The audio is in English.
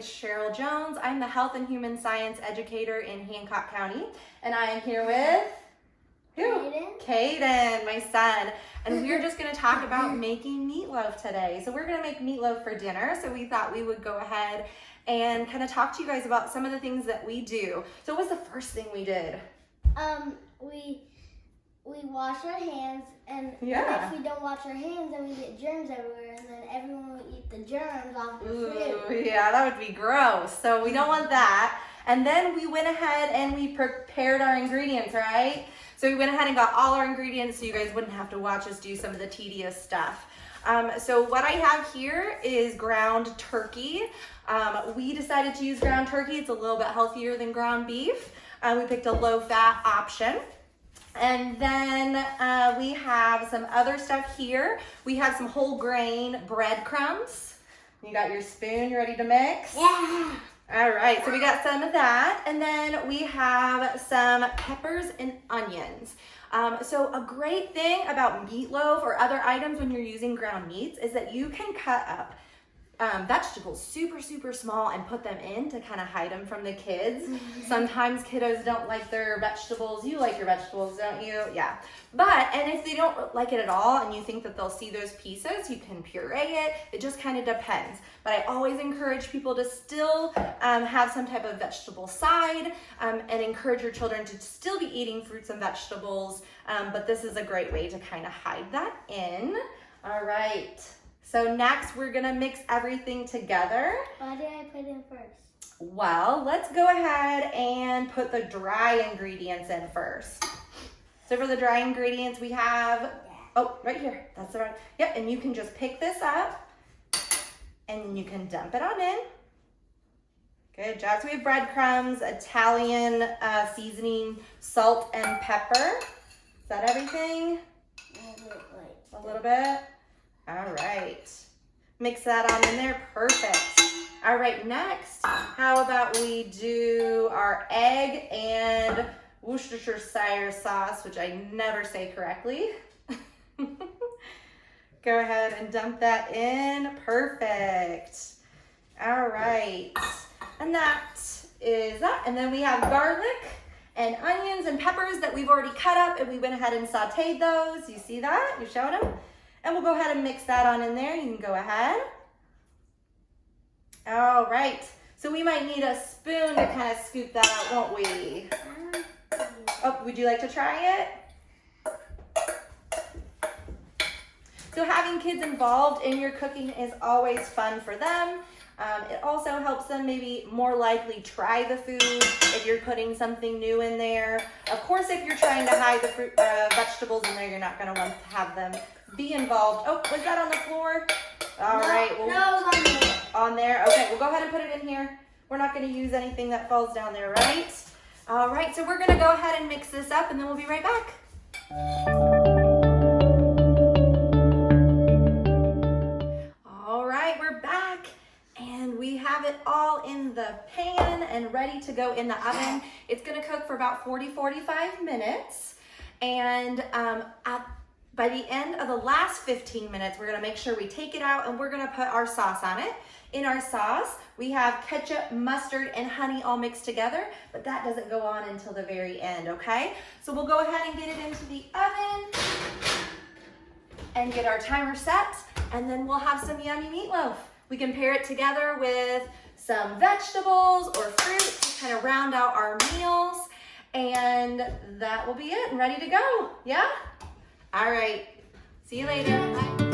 it's Cheryl Jones. I'm the Health and Human Science Educator in Hancock County, and I am here with who? Caden, my son. And we're just gonna talk about making meatloaf today. So we're gonna make meatloaf for dinner, so we thought we would go ahead and kind of talk to you guys about some of the things that we do. So what was the first thing we did? We wash our hands, and if we don't wash our hands, then we get germs everywhere, and then everyone will eat the germs off the food. Yeah, that would be gross. So we don't want that. And then we went ahead and we prepared our ingredients, right? So we went ahead and got all our ingredients so you guys wouldn't have to watch us do some of the tedious stuff. So what I have here is ground turkey. We decided to use ground turkey. It's a little bit healthier than ground beef. We picked a low-fat option. And then we have some other stuff here. We have some whole grain breadcrumbs. You got your spoon, you ready to mix? Yeah. All right, so we got some of that. And then we have some peppers and onions. So a great thing about meatloaf or other items when you're using ground meats is that you can cut up vegetables super small and put them in to kind of hide them from the kids. Sometimes kiddos don't like their vegetables. You like your vegetables, don't you? Yeah. And if they don't like it at all and you think that they'll see those pieces, you can puree it. It just kind of depends. But I always encourage people to still have some type of vegetable side and encourage your children to still be eating fruits and vegetables. But this is a great way to kind of hide that in. All right. So next we're gonna mix everything together. What did I put in first? Well, let's go ahead and put the dry ingredients in first. So for the dry ingredients we have, right here, that's the right, yep, and you can just pick this up and you can dump it on in. Good job. So we have breadcrumbs, Italian seasoning, salt and pepper. Is that everything? A little bit. All right, mix that on in there, perfect. All right, next, how about we do our egg and Worcestershire sauce, which I never say correctly. Go ahead and dump that in, perfect. All right, and that is that. And then we have garlic and onions and peppers that we've already cut up, and we went ahead and sauteed those. You see that? You showed them? And we'll go ahead and mix that on in there. You can go ahead. All right. So we might need a spoon to kind of scoop that out, won't we? Oh, would you like to try it? So having kids involved in your cooking is always fun for them. It also helps them maybe more likely try the food if you're putting something new in there. Of course, if you're trying to hide the vegetables in there, you're not going to want to have them be involved. Oh, was that on the floor? All right. Well, no, it was on there. On there? Okay, we'll go ahead and put it in here. We're not going to use anything that falls down there, right? All right, so we're going to go ahead and mix this up, and then we'll be right back. All right, we're back, and we have it all in the pan and ready to go in the oven. It's going to cook for about 40-45 minutes, and by the end of the last 15 minutes, we're gonna make sure we take it out and we're gonna put our sauce on it. In our sauce, we have ketchup, mustard, and honey all mixed together, but that doesn't go on until the very end, okay? So we'll go ahead and get it into the oven and get our timer set, and then we'll have some yummy meatloaf. We can pair it together with some vegetables or fruit to kind of round out our meals, and that will be it and ready to go, yeah? All right, see you later. Bye.